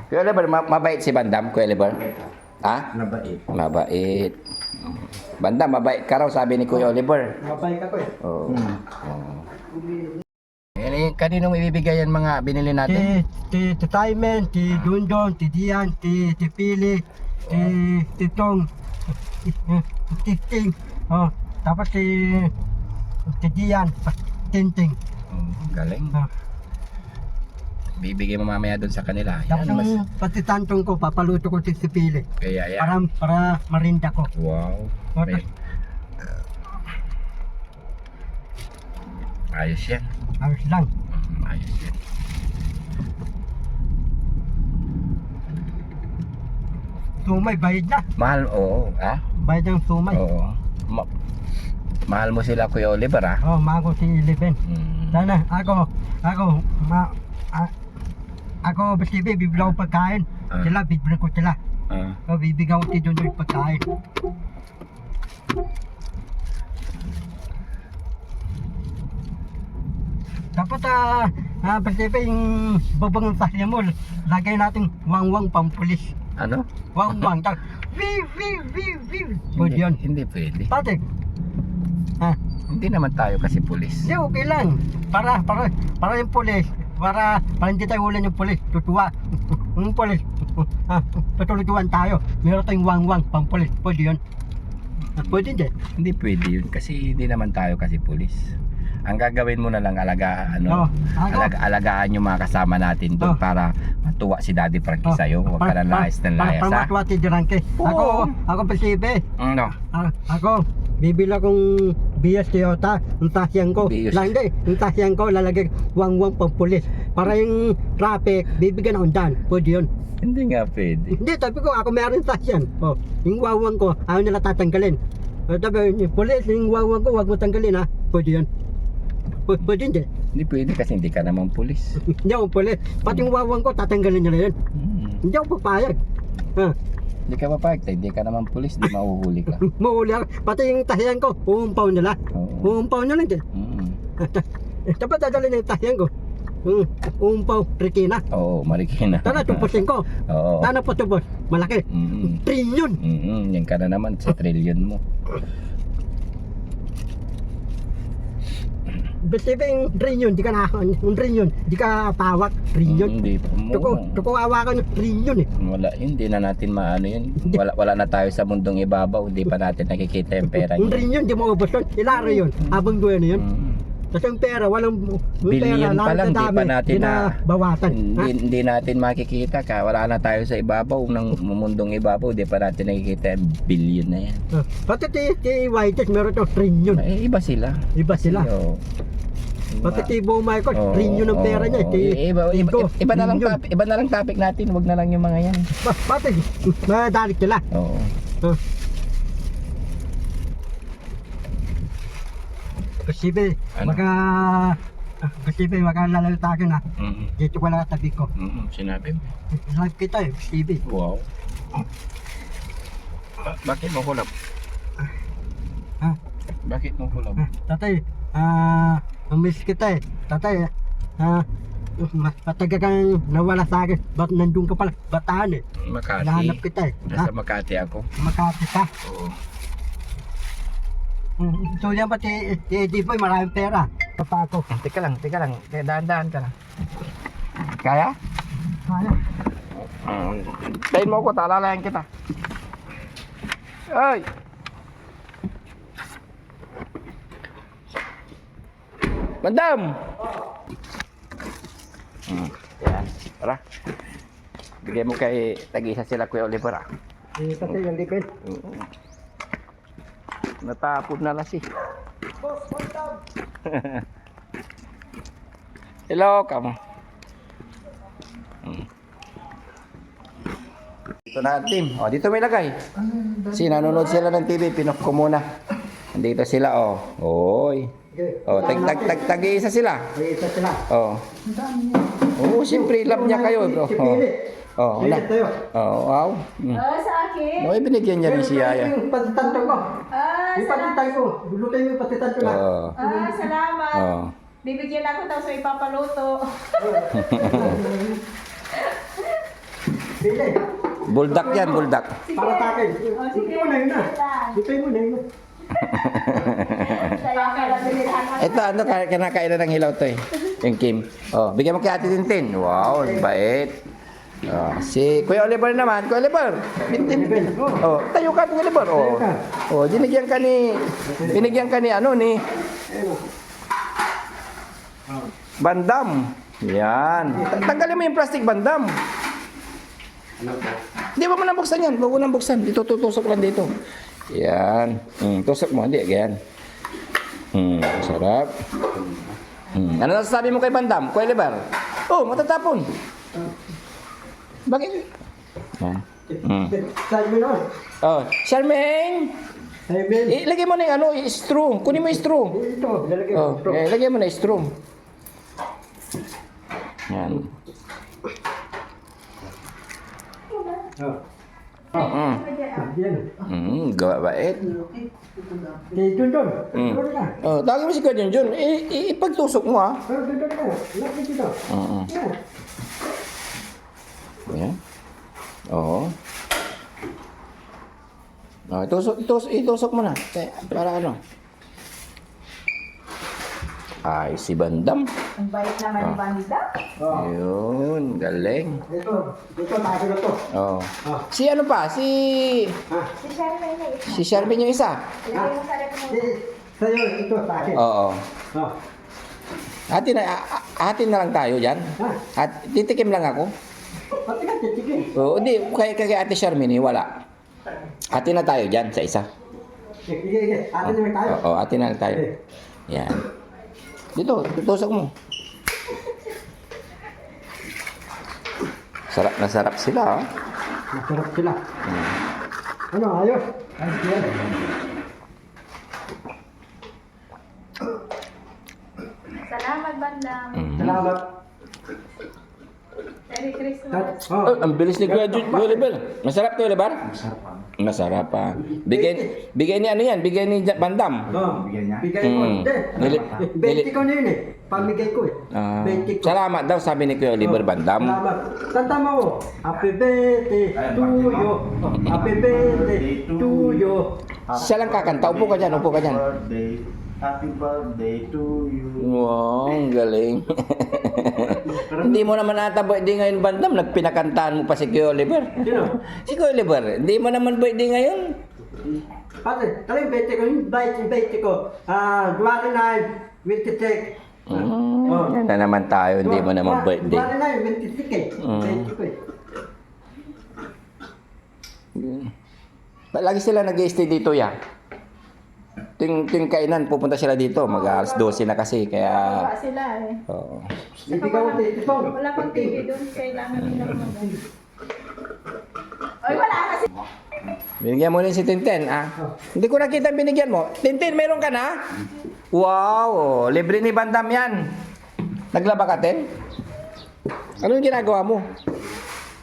Kuya Oliver, mabait si Bandam, Kuya Oliver? Ha? Nabait. Mabait. Bandam, mabait ka raw, sabi ni Kuya Oliver. Mabait ako eh. Oo. Kaninong ibibigay yan mga binili natin? Ti Simon, ti Dundon, ti Dian, ti Pili, ti Tong, ti Ting. Oh, tapos ti Dian, Tinting. Galing. Bibigay mo mamaya doon sa kanila. Tapos Yan, mas... yung pati tantong ko, papaluto ko ti Pili. Kaya yan. Para marinda ko. Wow. Okay. Ayos yan. Ayos lang. Ayos yan. Sumay, bayad na. Mahal, oo. Ha? Bayad ng sumay. Oo. Mahal mo sila, Kuya Oliver, ha? Oh, mago si 11. Sana, ako, basta bibigyan ko pagkain. Sila, bibigyan ko sila. So, bibigyan ko si Dundon yung pagkain. Dapat basta yung babang sasya mo, lagay natin wang-wang pampulis. Ano? Wang-wang. Pwede yun. Hindi pwede. Patik. Hindi naman tayo kasi pulis. Hindi, okay lang. Para yung pulis. Para hindi tayo ulan yung pulis. Tutuwa. Yung pulis. Patulutuan tayo. Meron tayong wang-wang pampulis. Pwede yun. Pwede din. Hindi pwede yun kasi hindi naman tayo kasi pulis. Ang gagawin mo na lang alagaan alagaan yung mga kasama natin doon para matuwa si Daddy Frankie sa'yo. Huwag ka na layas ng layas, para matuwa si Frankie. Ako pasibe. No. Ako bibila kong bias Toyota, yung tasyan ko. Lang hindi, yung tasyan ko lalagay wang-wang pampulis. Para yung traffic, bibigyan akong dan. Pwede yun. Hindi nga pwede. Hindi, sabi ko ako meron tasyan. Yung wang-wang ko, ayaw nila tatanggalin. Sabi, pulis, yung wang-wang ko, wag mo tanggalin ha. Pwede yun. Pwede hindi. Hindi pwede kasi hindi ka naman pulis. Hindi ako pulis. Pati yung wawang ko, tatanggalin nila yun. Hindi ako papayag. Hindi ka papayag, hindi ka naman pulis, di mahuhuli ka. Mahuli ako. Pati yung tahiyan ko, uumpaw nila. Uumpaw nila din. Dapat dadalhin na yung tahiyan ko. Uumpaw, Rikina. Oo, Marikina. Tara, tupusin ko. Oo. Tara po tupos. Malaki. Trilyon. Yan ka na naman sa trilyon mo. Basta yung trilyon, di ka yung trilyon, di ka pawak, trilyon. Hindi po. Tuko awakan yung trilyon eh. Wala, hindi na natin maano yun. Wala na tayo sa mundong ibabaw, hindi pa natin nakikita yung pera Yung niya. trilyon, di mo ubos yun. Ilaro yun, habang duwe na yun. Kasi yung pera, walang Billion pa lang, di pa natin bawasan. Hindi natin makikita ka. Wala na tayo sa ibabaw ng mundong ibabaw, di pa natin nakikita yung billion na yan. Pati ti Whites, meron to trilyon. Iba sila. Iba sila. Pati ti Bo Michael, trilyon ng pera niya. Iba na lang topic natin, wag na lang yung mga yan. Pati, madalik sila. Oo. Posible, posible, makalalatakin ha. Dito ko lang tabi ko. Sinabi mo. Live kita eh, posible. Wow. Bakit mo kulap? Bakit mo kulap? Tatay, miss kita eh. Tatay, matagal kang nawala sa akin. Ba't nandun ka pala? Bataan eh. Makati. Nahanap kita eh. Nasa Makati ako. Makati ka. Oo. So yan ba ti Boy, maraming pera. Papa ako. Teka lang. Dahan-dahan ka lang. Kaya? Kaya. Tayin mo ko, talalayan kita. Ay! Madam! Yan. Tara. Bigyan mo kay tag-isa sila, Kuya Oliver, ah. Kasi yung lipin. Natapod na lasi. Hello, kamo. Dito na team. Dito may lagay. Nanonood sila ng TV, pinok ko muna. Nandito sila, Oy. Tag-isa sila. Isa sila. Siyempre love niya kayo, bro. Wala. Wow. Sa akin? Binigyan niya rin si Yaya. Yung patitanto ko. Yung patitanto ko. Lulutin mo yung patitanto na. Salamat. Bibigyan ako tapos may papaluto. Bili. Buldak yan, buldak. Para sa akin. Oh, sige. Ito mo na yun na. Ito mo na yun. Kaya ka lang binilhan mo. Ito, ano, kinakailan ng hilaw to eh. Yung Kim. Oh, bigyan mo kay Ate Tintin. Wow, bait. Oh, si Kuya Oliver naman. Kuya Oliver. Oh, tayo ka, Kuya Oliver. Oh. Oh, binigyan ka ni ano ni Bandam. Yan. Tanggalin mo yung plastic Bandam. Hindi mo nabuksan yan. Huwag mo nang buksan. Dito, tutusok lang dito. Yan. Tusok mo. Hindi, ganyan. Sarap. Ano nasasabi mo kay Bandam? Kuya Oliver? Oh, matatapon. Bakit? Yan. Sabi mo na. Oh, Charmaine! Ilagay mo na yung ano, straw. Kunin mo yung straw. Ito, lalagyan Oh, mo. ilagay mo na yung straw. Yan. Yan. Gawa bait. Dun. Dun na. Oh, tawagin mo si Kuya Junjun. Ipagtusok mo ha. Dun na. Laki dito. Yan. Yan. Oo. Oh, itusok mo na. Para ano? Ay, si Bandam. Ang bait naman ni Banda. Yun, galing. Ito, tayo na to. Oh. Si ano pa? Si Si Charmaine na isa. si Sharvin yung isa. Ilagay mo sa rep mo. Sa'yo, ito, sa akin. Oo. Oh. Atin na lang tayo diyan. At titikim lang ako. Pati ka, titigil. Oo, hindi kay Ate Charmaine wala. Atin na tayo diyan sa isa. Sige. Atin naman tayo. Oo, atin na lang tayo. Yan. Dito, tutusok mo. Sarap na sarap sila, oh. Masarap sila. Ano, ayos? Ayos yan. Salamat, Bandang. Salamat. Merry Christmas. Oh. Oh, ang bilis ni Kuya Oliver. Masarap to, Oliver? Masarap pa. Bigay ni ano yan? Bigay ni Bandam. Oh. Bigay ko. Hindi. Nili- 20 ko na yun eh. Pamigay ko eh. 20 ko. Salamat daw, sabi ni Kuya Oliver Bandam. Salamat. Tanda mo. Happy birthday to you. Happy birthday to you. Siya lang kakanta. Upo ka dyan, upo ka dyan. Happy birthday to you. Wow, ang galing. Hindi mo naman ata birthday ngayon, Bandam. Nagpinakantaan mo pa si Kuya Oliver. Sino? Si Kuya Oliver, hindi mo naman birthday ngayon. Pati, yung 20 ko, yung 20 ko. Duwari na yung 26. Yan na naman tayo, hindi mo naman birthday. Duwari na yung 26 eh. 20 ko eh. Lagi sila nag-stay dito, ya. Ting kainan, pupunta sila dito. Mag-alas 12 na kasi, kaya... Wala sila eh. Oo. Bibigyan ko dito. Wala pang TV doon. Kailangan nila mag Ay, wala kasi. Binigyan mo rin si Tintin, ah. Hindi ko nakita ang binigyan mo. Tintin, meron ka na? Wow, oh, libre ni Bandam yan. Naglaba ka, Tin? Ano yung ginagawa mo?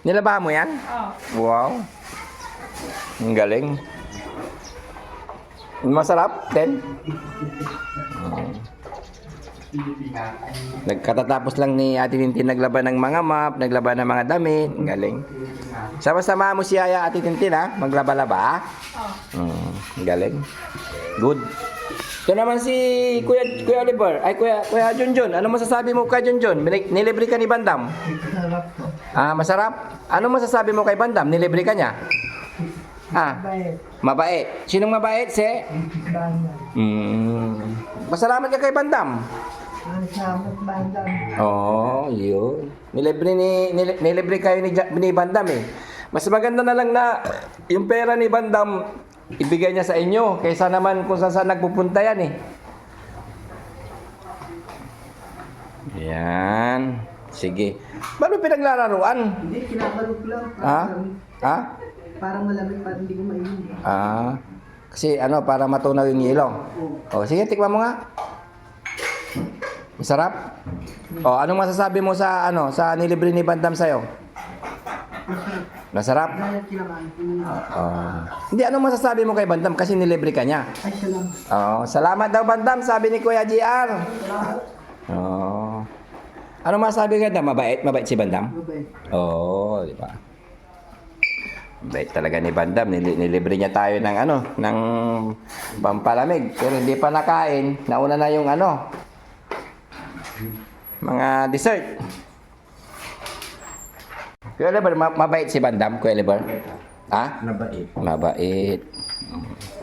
Nilaba mo yan? Oh. Wow. Ang galing. Masarap, Tin? Nagkatatapos lang ni Ate Tintin naglaba ng mga map, naglaba ng mga damit. Ang galing. Sama-sama mo si Aya, Ate Tintin, ha? Maglaba-laba, ha? Ang galing. Good. Ito naman si Kuya Oliver. Ay, Kuya Junjun. Ano masasabi mo kay Junjun? Nilibre ka ni Bandam? Masarap ko. Ah, masarap? Ano masasabi mo kay Bandam? Nilibre ka niya? Ah, mabait. Sinong mabait? Si? Masalamat ka kay Bandam. Salamat, Bandam. Oo, yun. Nilibre kayo ni Bandam eh. Mas maganda na lang na yung pera ni Bandam ibigay niya sa inyo kaysa naman kung saan nagpupunta yan eh. Yan. Sige. Paano pinaglalaruan? Hindi, kinabalog lang. Ha? Ha? Parang malamig pa, hindi ko mainom. Ah. Kasi ano, para matunaw yung ilong. O, sige, tikman mo nga. Masarap? O, anong masasabi mo sa ano, sa nilibre ni Bandam sa'yo? Masarap? Kaya kinaman. Hindi, anong masasabi mo kay Bandam kasi nilibre ka niya? Ay, salamat. Salamat daw Bandam, sabi ni Kuya GR. Ano masasabi kay Bandam? Mabait? Mabait si Bandam? Mabait. Oo, di ba? Bait talaga ni Bandam. Nilibre niya tayo ng ano, ng pampalamig. Pero hindi pa nakain. Nauna na yung ano, mga dessert. Kuya Oliver, mabait si Bandam, Kuya Oliver? Ha? Nabait. Mabait.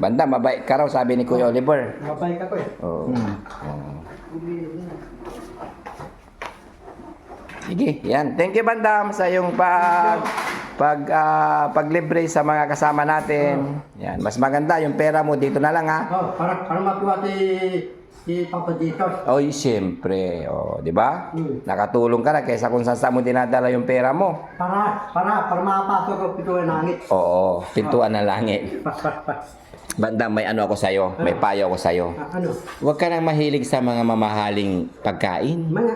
Bandam, mabait ka raw, sabi ni Kuya Oliver. Mabay ka ko eh. Oo. Sige, yan. Thank you, Bandam, sa iyong paglibre sa mga kasama natin. Yan, mas maganda yung pera mo dito na lang, ha. Oh, para makuha si Papa dito. Oy, siyempre, di ba? Hmm. Nakatulong ka na kaysa kung saan mo dinadala yung pera mo. Para makapasok ko pito ng langit. Oo, pintuan ng langit. Bandam, may ano ako sa'yo, may payo ako sa'yo. Ano? Huwag ka nang mahilig sa mga mamahaling pagkain. Mga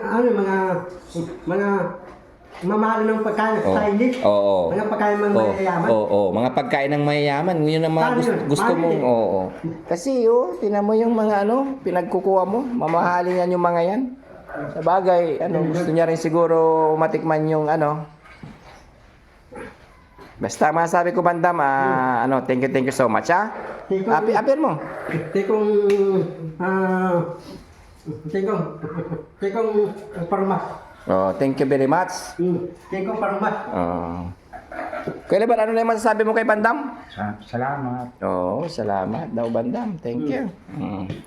mamahal ng pagkain Oo. Chinese. Oo. Mga pagkain ng mayayaman. Oo, mga pagkain ng mayayaman. Yun ang mga Paano yun? gusto Paano mong, yun? oo. Kasi, tinan mo yung mga pinagkukuha mo. Mamahalin yan yung mga yan. Sa bagay, gusto niya rin siguro matikman yung Basta masabi ko, Bandam, thank you so much, ha? Apir mo. Tikong parmas. Oh, thank you very much. Tikong parmas. Kuya Oliver, ano na yung masasabi mo kay Bandam? Salamat. Oo, salamat daw, Bandam. Thank you.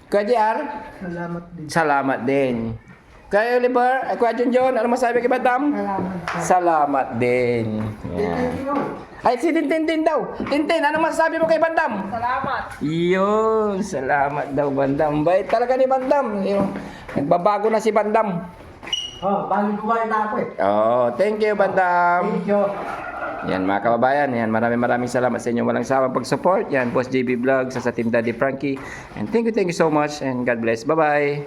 Kuya JR? Salamat din. Salamat din. Kuya Oliver, Kuya Junjun, ano masabi kay Bandam? Salamat din. Yan. Ay, si Tintin din daw. Tintin, ano masasabi mo kay Bandam? Salamat. Yun, salamat daw, Bandam. Bait talaga ni Bandam. Nagbabago na si Bandam. Bagong buhay na ako eh. Oh, thank you, Bandam. Thank you. Yan mga kababayan, yan maraming salamat sa inyong walang sawang pag-support. Yan, Boss JB Vlog sa Team Daddy Frankie. And thank you so much and God bless. Bye-bye.